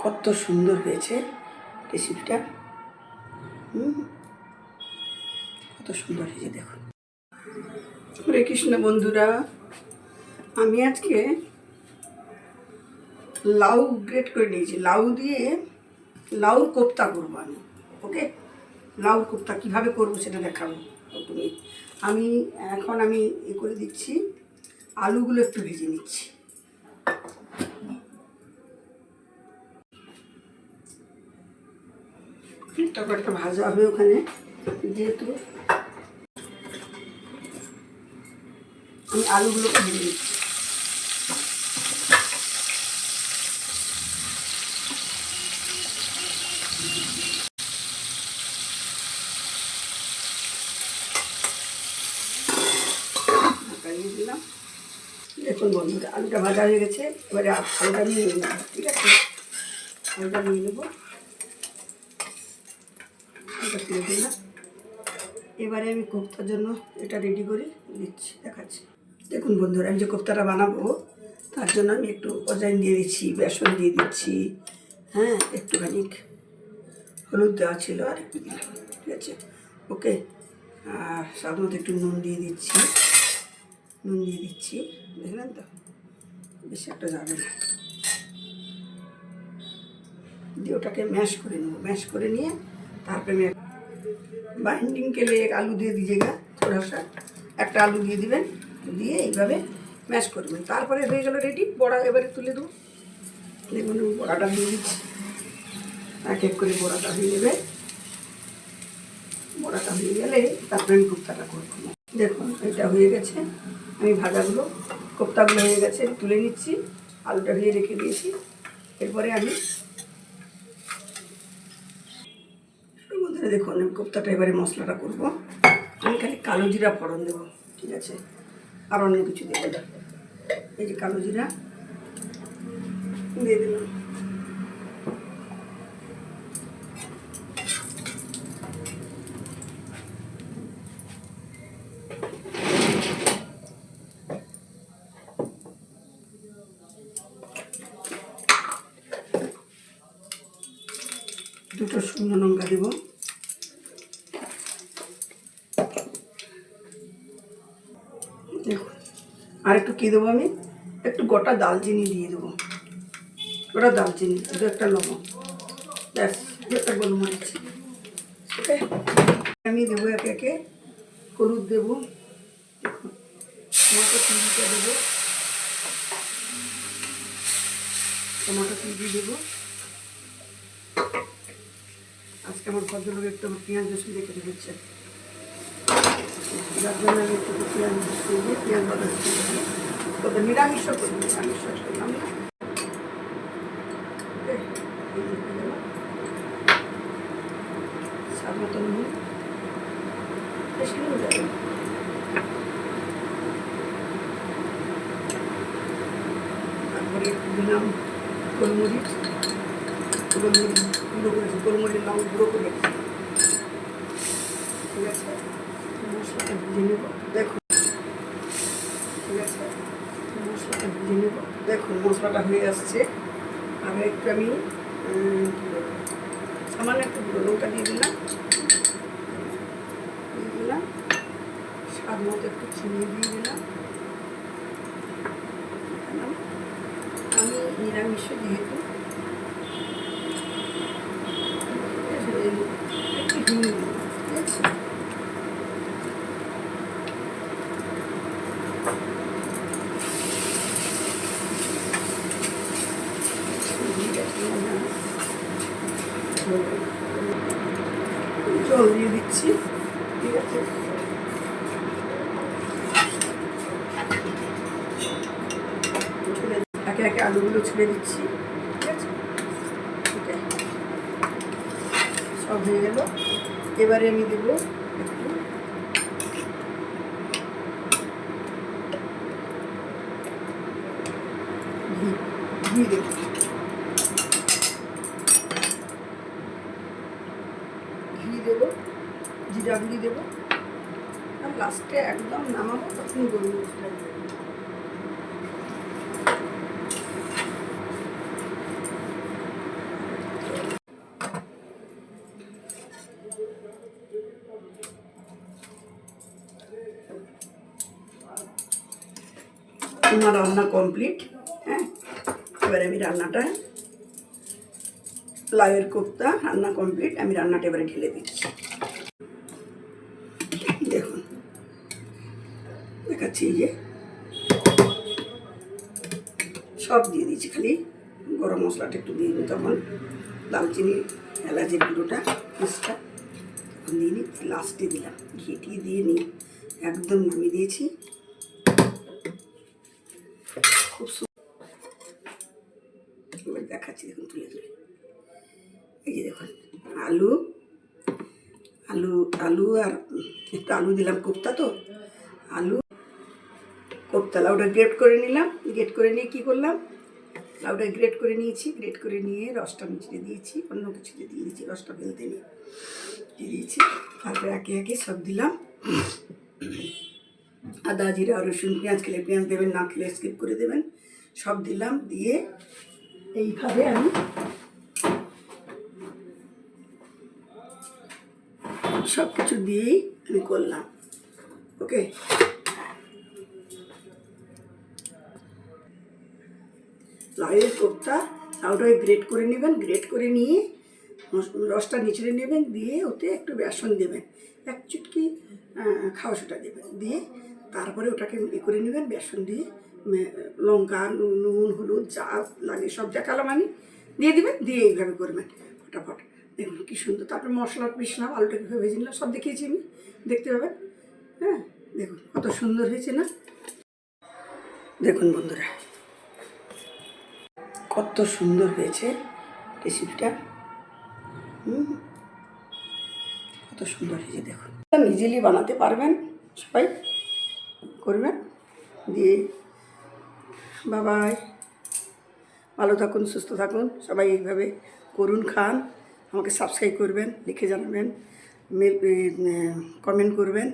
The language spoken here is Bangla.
কত সুন্দর হয়েছে রেসিপিটা। কত সুন্দর হয়েছে দেখুন। হরে কৃষ্ণ বন্ধুরা, আমি আজকে লাউ গ্রেট করে নিয়েছি। লাউ দিয়ে লাউর কোপ্তা করবো আমি। ওকে, লাউর কোপ্তা কীভাবে করবো সেটা দেখাবো তুমি। এখন আমি করে দিচ্ছি, আলুগুলো একটু ভেজে নিচ্ছি। তারপর একটা ভাজা হবে ওখানে, যেহেতু আমি আলুগুলোকে ভেজে নিচ্ছি। দিলাম, দেখুন বন্ধুরা আলুটা ভাজা হয়ে গেছে। এবারে আলুটা নিয়ে নেব, ঠিক আছে? আলুটা নিয়ে নেবো, আলুটা তুলে দিলাম। এবারে আমি কোপ্তার জন্য এটা রেডি করে দিচ্ছি, দেখাচ্ছি। দেখুন বন্ধুরা, আমি যে কোপ্তাটা বানাবো তার জন্য আমি একটু অজওয়াইন দিয়ে দিচ্ছি, বেসন দিয়ে দিচ্ছি, হ্যাঁ, একটুখানি হলুদ দেওয়া ছিল আর একটু দিলাম, ঠিক আছে? ওকে, আর স্বাদ মতো একটু নুন দিয়ে দিচ্ছি, দেখলেন তো? বেশি একটা যাবে না। দিয়ে ওটাকে ম্যাশ করে নেবো। ম্যাশ করে নিয়ে তারপরে আমি বাইন্ডিং के लिए एक आलू দিয়ে দিয়েगा, थोड़ा सा একটা আলু দিয়ে দিবেন, দিয়ে এইভাবে ম্যাশ করবেন। তারপরে হয়ে গেল রেডি। বড়া এবারে তুলে দেবো। দেখুন বড়াটা দিয়ে দিচ্ছি, এক এক করে বড়াটা হয়ে যাবে। বড়াটা হয়ে গেলে তারপরে আমি কোপ্তাটা করবো। দেখুন এটা হয়ে গেছে, আমি ভাজাগুলো কোপ্তাগুলো হয়ে গেছে, তুলে নিচ্ছি। আলুটা ভেজে রেখে দিয়েছি। এরপরে আমি দেখুন আমি কোপ্তাটা এবারে মশলাটা করবো। আমি খালি কালো জিরা ফোড়ন দেবো, ঠিক আছে? আর অন্য কিছু দেবো না। এই যে কালো জিরা দিয়ে দিলাম। দুটো শুকনো লঙ্কা দেবো। দেখুন আর একটু কী দেবো, আমি একটু গোটা দালচিনি দিয়ে দেবো। গোটা দালচিনি, দু একটা লবঙ্গ, ব্যাস, দু একটা গোলমরিচ। ওকে, আমি দেবো একে একে। হলুদ দেবো, দেখুন টমেটো পিউরিটা দেবো, টমেটো পিউরি দেবো। আজকে আমার ভদ্রলোক একটু পেঁয়াজ রসুন রেখে দিচ্ছে, যার জন্য আমি একটু পেঁয়াজ রসুন দিয়ে পেঁয়াজ বাটা তবে নিরামিষ করি, নিরামিষ করলাম না। স্বাদ মতো নুন, বেশি নুন যাবে। তারপরে একটু দিলাম গোলমরিচ, গুঁড়ো করেছি, গোলমরিচ লং গুঁড়ো করেছি, ঠিক আছে? মশলাটা ভেজে নেব, দেখুন, ঠিক আছে? মশলাটা ভেজে নেব। দেখুন মশলাটা হয়ে আসছে। আর একটু আমি সামান্য একটু গুঁড়ো লঙ্কা দিয়ে দিলাম, স্বাদ মতো একটু চিনি দিয়ে দিলাম। আমি নিরামিষ যেহেতু একটু হিং দিব, ঠিক আছে? জল দিয়ে দিচ্ছি, ঠিক আছে? একে একে আলুগুলো ছুঁড়ে দিচ্ছি, ঠিক আছে? ওকে, সব হয়ে গেল। এবারে আমি দেবো একটু ঘি দেবো, দেবো জিরা গুঁড়ি দেবো। আর লাস্টে একদম নামাবো তখন গোলমরিচটা দেবো। আমার রান্না কমপ্লিট। হ্যাঁ, এবারে আমি রান্নাটা, লাউয়ের কোপ্তা রান্না কমপ্লিট। আমি রান্নাটা এবারে ঢেলে দিচ্ছি। দেখুন দেখাচ্ছি, এই যে সব দিয়ে দিচ্ছি, খালি গরম মশলাটা একটু দিয়ে দিই, তখন দালচিনি এলাচের গুঁড়োটা পিসটা তখন দিয়ে নিই, লাস্টে দিলাম, ঘিটিয়ে দিয়ে নিই, একদম নামিয়ে দিয়েছি। খুব এবার দেখাচ্ছি, দেখুন তুলে তুলে, এই যে দেখুন আলু আলু আলু আর একটু আলু দিলাম, কোপ্তা তো আলু কোপ্তা, লাউটা গ্রেট করে নিলাম। গ্রেট করে নিয়ে কী করলাম, লাউটা গ্রেট করে নিয়েছি, গ্রেট করে নিয়ে রসটা মিশিয়ে দিয়েছি, অন্য কিছুতে দিয়ে দিয়েছি, রসটা ফেলতে নিয়ে দিয়ে দিয়েছি। তারপরে একে একে সব দিলাম, আদা জিরা রসুন পেঁয়াজ, খেলে পেঁয়াজ দেবেন, না খেলে স্কিপ করে দেবেন। সব দিলাম, দিয়ে এইভাবে আমি সব কিছু দিয়েই আমি করলাম। ওকে, লাউয়ের কোপ্তা, লাউটাকে গ্রেট করে নেবেন, গ্রেট করে নিয়ে রসটা নিচড়ে নেবেন, দিয়ে ওতে একটু বেসন দেবেন, এক চুটকি খাওয়া সোটা দেবেন, দিয়ে তারপরে ওটাকে করে নেবেন, বেসন দিয়ে লঙ্কা নুন হলুদ যা লাগে সব যা কালাম আমি দিয়ে দেবেন, দিয়ে এইভাবে করবেন ফটাফট। দেখুন কী সুন্দর। তারপরে মশলা পিসলাম, আলুটাকে ভেজে নিলাম, সব দেখিয়েছি আমি, দেখতে পাবেন। হ্যাঁ, দেখুন কত সুন্দর হয়েছে না। দেখুন বন্ধুরা কত সুন্দর হয়েছে রেসিপিটা। কত সুন্দর হয়েছে দেখুন। ইজিলি বানাতে পারবেন, সবাই করবেন। দিয়ে বাবাই, ভালো থাকুন, সুস্থ থাকুন, সবাই এইভাবে করুন, খান। আমাকে সাবস্ক্রাইব করবেন, লিখে জানাবেন, কমেন্ট করবেন।